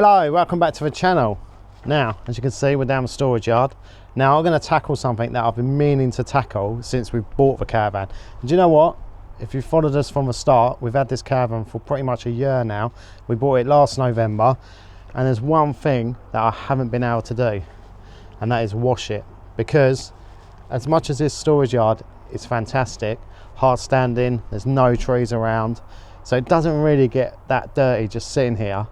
Hello, welcome back to the channel. Now, as you can see, we're down the storage yard. Now I'm going to tackle something that I've been meaning to tackle since we bought the caravan. And do you know what? If you followed us from the start, we've had this caravan for pretty much a year now. We bought it last November, and there's one thing that I haven't been able to do, and that is wash it. Because as much as this storage yard is fantastic, hard standing, there's no trees around, so it doesn't really get that dirty just sitting here.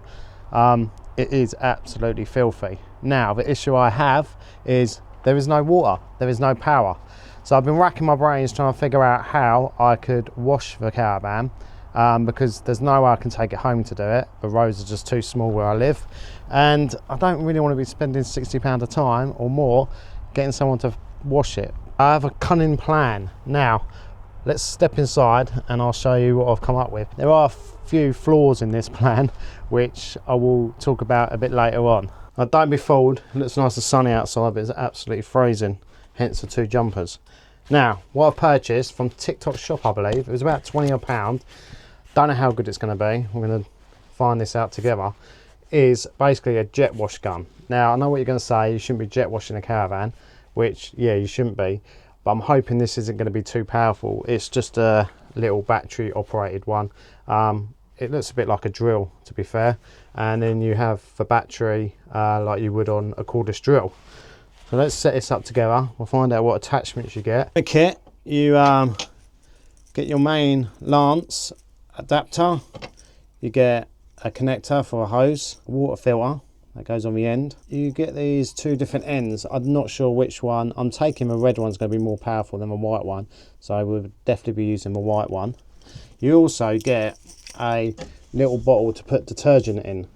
It is absolutely filthy. Now the issue I have is there is no water, there is no power. So I've been racking my brains trying to figure out how I could wash the caravan, because there's no way I can take it home to do it. The roads are just too small where I live, and I don't really want to be spending £60 a time or more getting someone to wash it. I have a cunning plan. Now let's step inside and I'll show you what I've come up with. There are a few flaws in this plan which I will talk about a bit later on. Now don't be fooled, it looks nice and sunny outside, but it's absolutely freezing, hence the two jumpers. Now what I've purchased from TikTok shop, I believe it was about £20. Don't know how good it's going to be, we're going to find this out together. Is basically a jet wash gun. Now I know what you're going to say, you shouldn't be jet washing a caravan, which yeah, you shouldn't be, but I'm hoping this isn't going to be too powerful. It's just a little battery operated one. It looks a bit like a drill, to be fair, and then you have the battery like you would on a cordless drill. So let's set this up together. We'll find out what attachments you get. The kit, you get your main lance adapter, you get a connector for a hose, a water filter that goes on the end. You get these two different ends. I'm not sure which one. I'm taking the red one's going to be more powerful than the white one, so I would definitely be using the white one. You also get a little bottle to put detergent in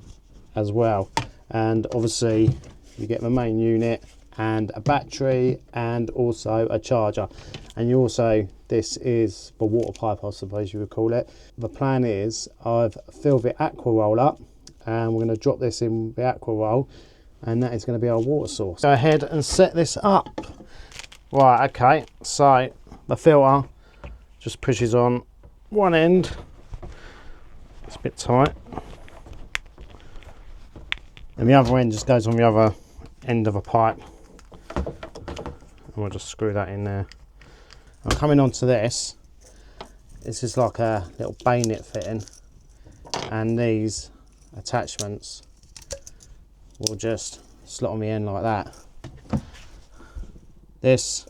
as well, and obviously you get the main unit and a battery and also a charger, and you also, this is the water pipe, I suppose you would call it. The plan is I've filled the aqua roll up, and we're going to drop this in the aqua roll, and that is going to be our water source. Go ahead and set this up. Right, okay, so the filter just pushes on one end. It's a bit tight, and the other end just goes on the other end of a pipe, and we'll just screw that in there. I'm coming onto this. This is like a little bayonet fitting, and these attachments will just slot on the end like that. This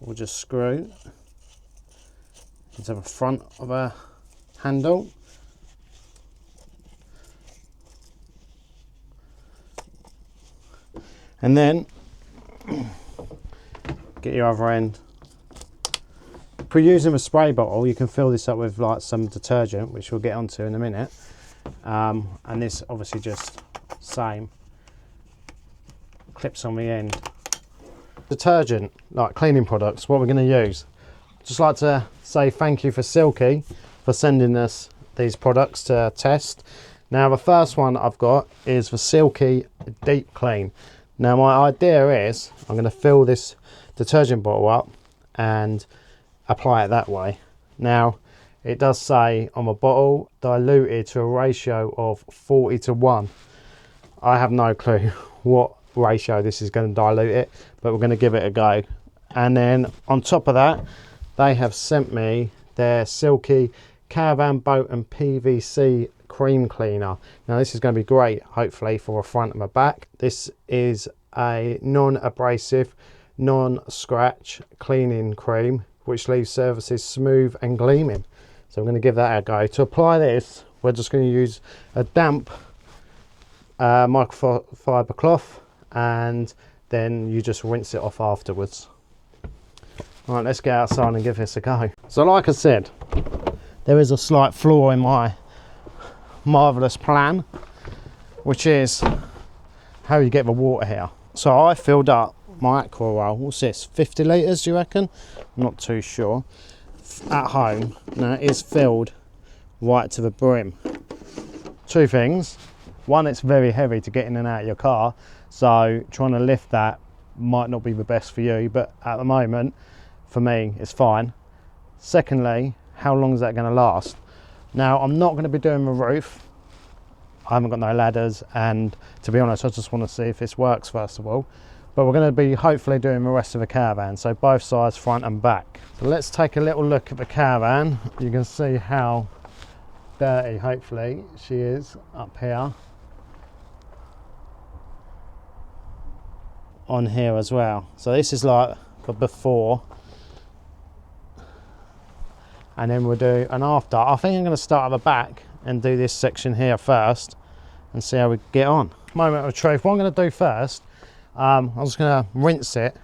will just screw into the front of a handle, and then get your other end. If we're using a spray bottle, you can fill this up with like some detergent, which we'll get onto in a minute, and this obviously just same clips on the end. Detergent, like cleaning products, what we're going to use. Just like to say thank you for Silky for sending us these products to test. Now the first one I've got is the Silky Deep Clean. Now my idea is I'm going to fill this detergent bottle up and apply it that way. Now it does say on the bottle diluted to a ratio of 40:1. I have no clue what ratio this is going to dilute it, but we're going to give it a go. And then on top of that, they have sent me their Silky Caravan Boat and PVC cream cleaner. Now this is going to be great, hopefully, for a front and a back. This is a non-abrasive, non-scratch cleaning cream which leaves surfaces smooth and gleaming. So I'm going to give that a go. To apply this, we're just going to use a damp microfiber cloth, and then you just rinse it off afterwards. All right, let's get outside and give this a go. So like I said, there is a slight flaw in my marvellous plan, which is how you get the water here. So I filled up my aqua roll, what's this, 50 litres do you reckon? I'm not too sure. At home, now it is filled right to the brim. Two things. One, it's very heavy to get in and out of your car, so trying to lift that might not be the best for you, but at the moment, for me, it's fine. Secondly, how long is that going to last? Now, I'm not going to be doing the roof. I haven't got no ladders, and to be honest, I just want to see if this works first of all. But we're going to be hopefully doing the rest of the Caravan, so both sides, front and back. So let's take a little look at the Caravan. You can see how dirty, hopefully, she is up here. On here as well. So this is like the before, and then we'll do an after. I think I'm going to start at the back and do this section here first and see how we get on. Moment of truth. What I'm going to do first, I'm just going to rinse it.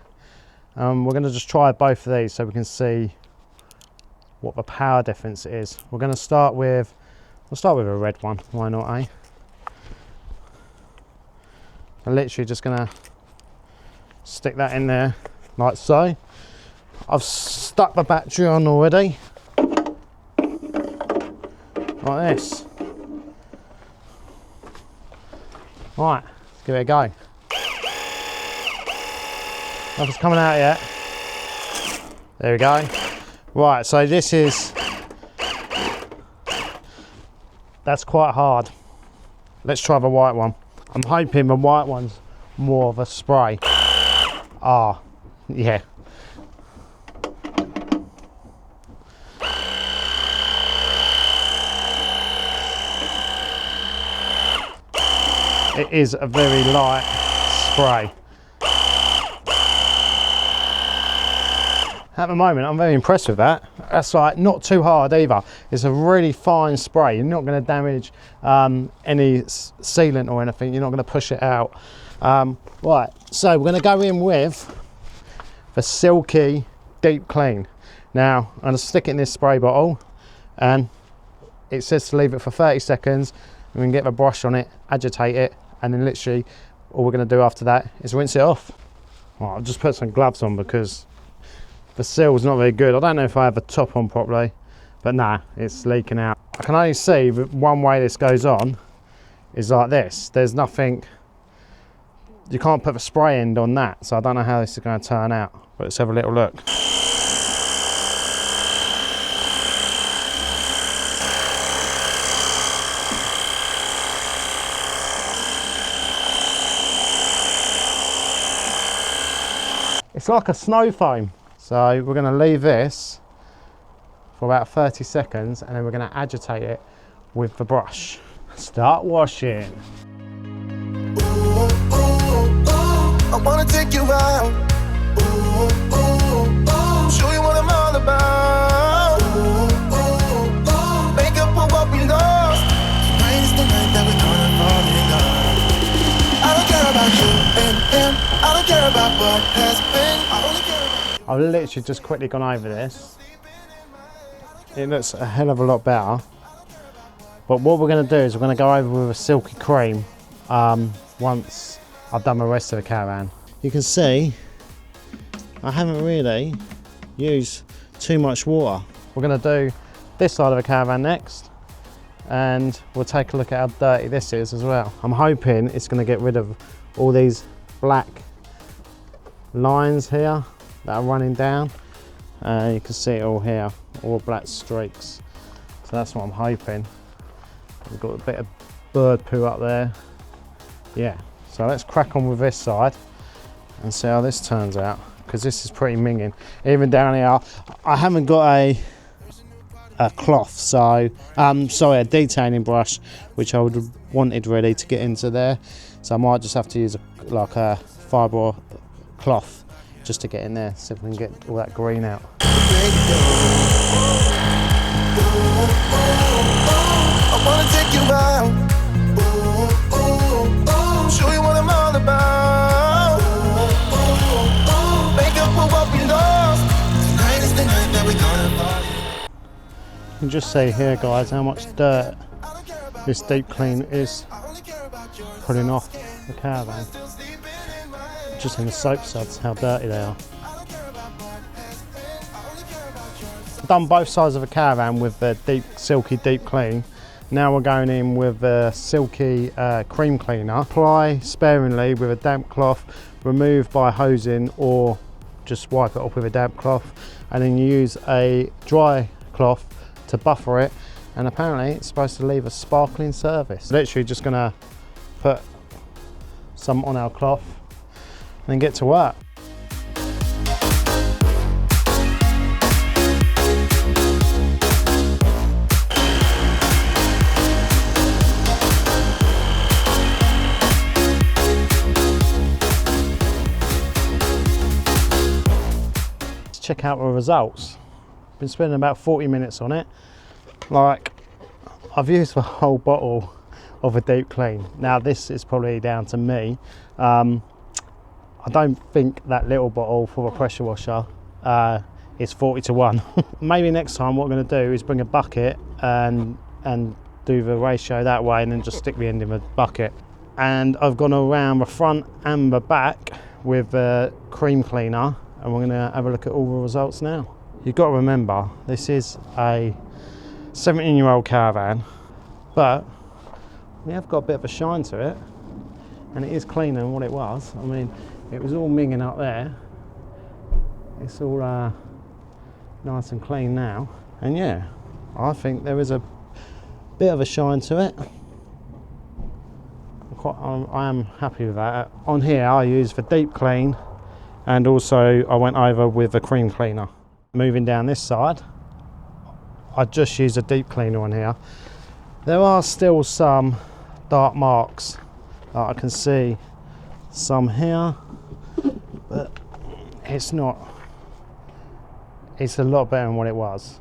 We're going to just try both of these so we can see what the power difference is. We're going to start with, we'll start with a red one. Why not, eh? I'm literally just going to stick that in there like so. I've stuck the battery on already, like this. Right, let's give it a go. Nothing's coming out yet. There we go. Right, so this is, that's quite hard. Let's try the white one. I'm hoping the white one's more of a spray. Ah, yeah. It is a very light spray. At the moment, I'm very impressed with that. That's like not too hard either. It's a really fine spray. You're not going to damage any sealant or anything. You're not going to push it out. Right, so we're going to go in with the Silky Deep Clean. Now, I'm going to stick it in this spray bottle, and it says to leave it for 30 seconds. And we can get the brush on it, agitate it, and then literally all we're going to do after that is rinse it off. Right, I'll just put some gloves on because the seal's not very good. I don't know if I have the top on properly, but nah, it's leaking out. I can only see that one way this goes on is like this. There's nothing, you can't put the spray end on that, so I don't know how this is going to turn out, but let's have a little look. It's like a snow foam. So we're going to leave this for about 30 seconds and then we're going to agitate it with the brush. Start washing. Ooh, ooh, ooh, I want to take you out. Ooh, ooh, ooh, show you what I'm all about. Ooh, ooh, ooh, make up for what we lost. Tonight is the night that we're gonna fall in love. I don't care about you and him. I don't care about what has been. I only care about I've literally just quickly gone over this. It looks a hell of a lot better. But what we're going to do is we're going to go over with a Silky cream once I've done the rest of the Caravan. You can see I haven't really used too much water. We're going to do this side of the Caravan next, and we'll take a look at how dirty this is as well. I'm hoping it's going to get rid of all these black lines here that are running down. You can see it all here, all black streaks. So that's what I'm hoping. We've got a bit of bird poo up there. Yeah, so let's crack on with this side and see how this turns out, because this is pretty minging. Even down here, I haven't got a cloth, so sorry, a detailing brush, which I would have wanted ready to get into there. So I might just have to use like a fibre cloth just to get in there, so we can get all that green out. I wanna take you out. Ooh, ooh, ooh, show you what I'm all about. Ooh, ooh, ooh, make up for what we lost. Tonight is the night that we're gonna fall. You can just see here, guys, how much dirt this deep clean is putting off the Caravan. Just in the soap suds, how dirty they are. I've done both sides of the Caravan with the Silky deep clean. Now we're going in with the Silky cream cleaner. Apply sparingly with a damp cloth, remove by hosing or just wipe it off with a damp cloth, and then use a dry cloth to buffer it, and apparently it's supposed to leave a sparkling service. Literally just gonna put some on our cloth and then get to work. Let's check out the results. Been spending about 40 minutes on it. Like, I've used the whole bottle of a deep clean. Now this is probably down to me. I don't think that little bottle for a pressure washer is 40 to 1. Maybe next time what I'm going to do is bring a bucket and do the ratio that way, and then just stick the end in the bucket. And I've gone around the front and the back with a cream cleaner, and we're going to have a look at all the results now. You've got to remember, this is a 17-year-old Caravan, but we have got a bit of a shine to it, and it is cleaner than what it was. I mean, it was all minging up there. It's all nice and clean now, and yeah, I think there is a bit of a shine to it. I am happy with that. On here I use the deep clean, and also I went over with the cream cleaner. Moving down this side, I just use a deep cleaner on here. There are still some dark marks. I can see some here, but it's not. It's a lot better than what it was,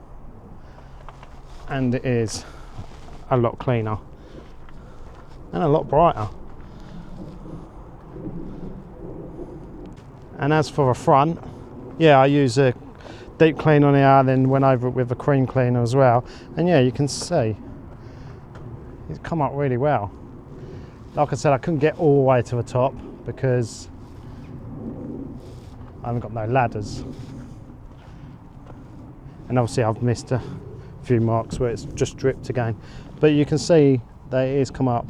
and it is a lot cleaner and a lot brighter. And as for the front, yeah, I use a deep clean on here, then went over it with a cream cleaner as well, and yeah, you can see it's come up really well. Like I said, I couldn't get all the way to the top because I haven't got no ladders, and obviously I've missed a few marks where it's just dripped again, but you can see that it has come up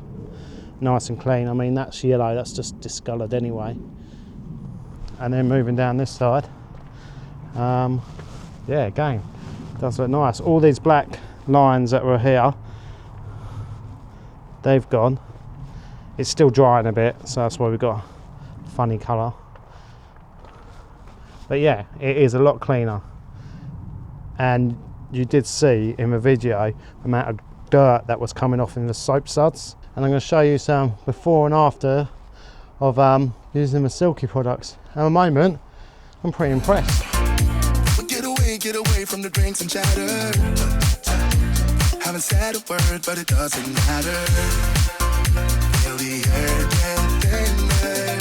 nice and clean. I mean, that's yellow, that's just discoloured anyway. And then moving down this side, yeah, again, does look nice. All these black lines that were here, they've gone. It's still drying a bit, so that's why we've got a funny colour. But yeah, it is a lot cleaner. And you did see in the video the amount of dirt that was coming off in the soap suds. And I'm going to show you some before and after of using the Silky products. At the moment, I'm pretty impressed. Get away from the drinks and chatter. Haven't said a word, but it doesn't matter. Feel the air get thinner.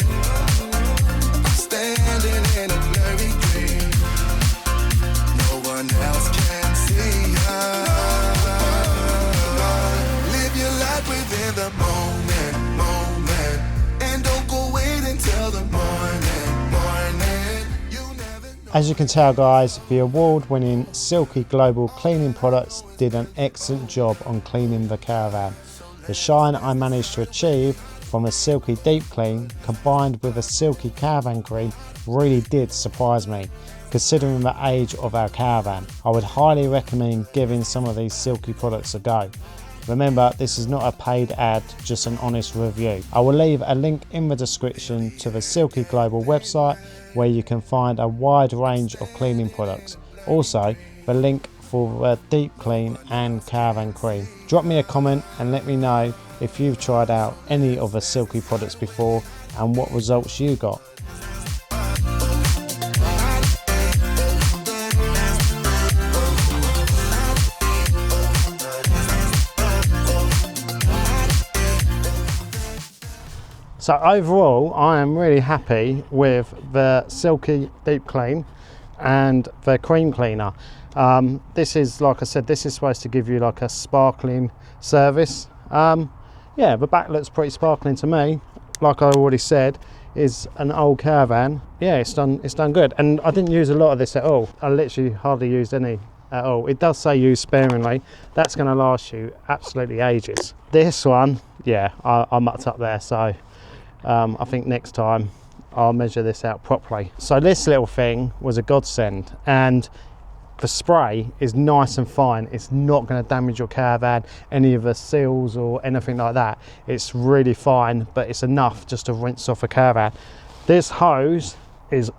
I'm standing in a blurry dream. No one else can see us. Live your life within the moment, and don't go wait until the morning. As you can tell guys, the award-winning Silky Global Cleaning Products did an excellent job on cleaning the Caravan. The shine I managed to achieve from a Silky Deep Clean combined with a Silky Caravan Cream really did surprise me, considering the age of our Caravan. I would highly recommend giving some of these Silky products a go. Remember, this is not a paid ad, just an honest review. I will leave a link in the description to the Silky Global website where you can find a wide range of cleaning products. Also, the link for the deep clean and Caravan cream. Drop me a comment and let me know if you've tried out any of the Silky products before and what results you got. So overall, I am really happy with the Silky Deep Clean and the cream cleaner. This is, like I said, this is supposed to give you like a sparkling service. Yeah, the back looks pretty sparkling to me. Like I already said, is an old Caravan. Yeah, it's done good. And I didn't use a lot of this at all. I literally hardly used any at all. It does say use sparingly. That's going to last you absolutely ages. This one, yeah, I mucked up there, so I think next time I'll measure this out properly. So this little thing was a godsend, and the spray is nice and fine. It's not going to damage your caravan, any of the seals or anything like that. It's really fine, but it's enough just to rinse off a caravan. This hose is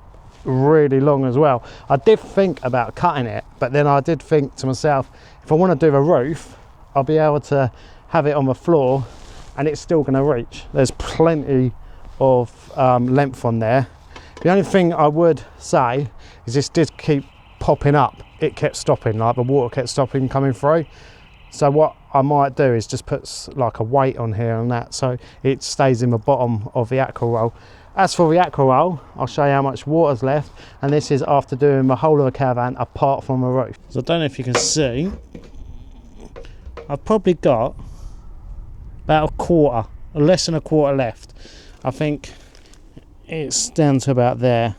really long as well. I did think about cutting it, but then I did think to myself, if I want to do the roof, I'll be able to have it on the floor and it's still going to reach. There's plenty of length on there. The only thing I would say is this did keep popping up. It kept stopping, like the water kept stopping coming through. So what I might do is just put like a weight on here and that, so it stays in the bottom of the aqua roll. As for the aqua roll, I'll show you how much water's left, and this is after doing the whole of the caravan apart from the roof. So I don't know if you can see, I've probably got about a quarter, or less than a quarter left. I think it's down to about there.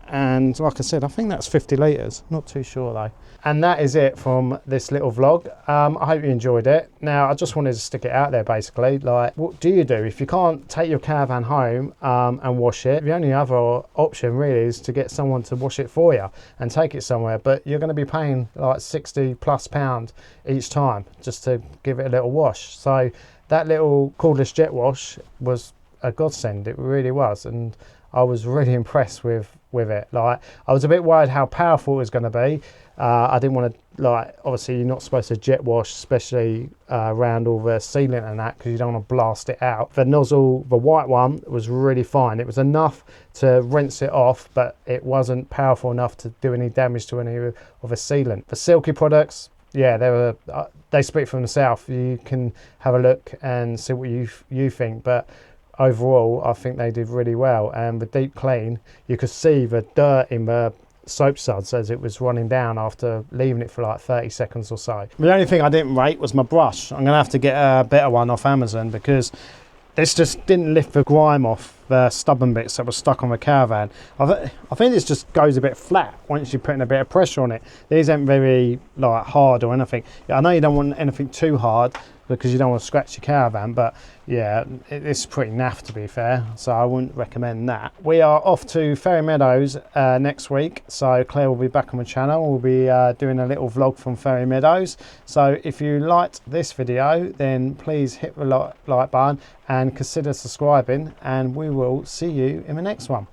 And like I said, I think that's 50 litres, not too sure though. And that is it from this little vlog. I hope you enjoyed it. Now, I just wanted to stick it out there basically. Like, what do you do if you can't take your caravan home and wash it? The only other option really is to get someone to wash it for you and take it somewhere. But you're going to be paying like £60+ each time just to give it a little wash. So that little cordless jet wash was a godsend. It really was. And I was really impressed with it. Like, I was a bit worried how powerful it was going to be. I didn't want to, like, obviously you're not supposed to jet wash, especially around all the sealant and that, because you don't want to blast it out. The nozzle, the white one, was really fine. It was enough to rinse it off, but it wasn't powerful enough to do any damage to any of the sealant. The Silky products, yeah, they speak for themselves. You can have a look and see what you think, but overall I think they did really well. And the deep clean, you could see the dirt in the soap suds as it was running down after leaving it for like 30 seconds or so. The only thing I didn't rate was my brush. I'm gonna have to get a better one off Amazon, because this just didn't lift the grime off the stubborn bits that were stuck on the caravan. I think this just goes a bit flat once you're putting a bit of pressure on it. These aren't very like hard or anything. I know you don't want anything too hard because you don't want to scratch your caravan, but yeah, it's pretty naff to be fair, so I wouldn't recommend that. We are off to Fairy Meadows next week, so Claire will be back on the channel. We'll be doing a little vlog from Fairy Meadows. So if you liked this video, then please hit the like button and consider subscribing, and we will see you in the next one.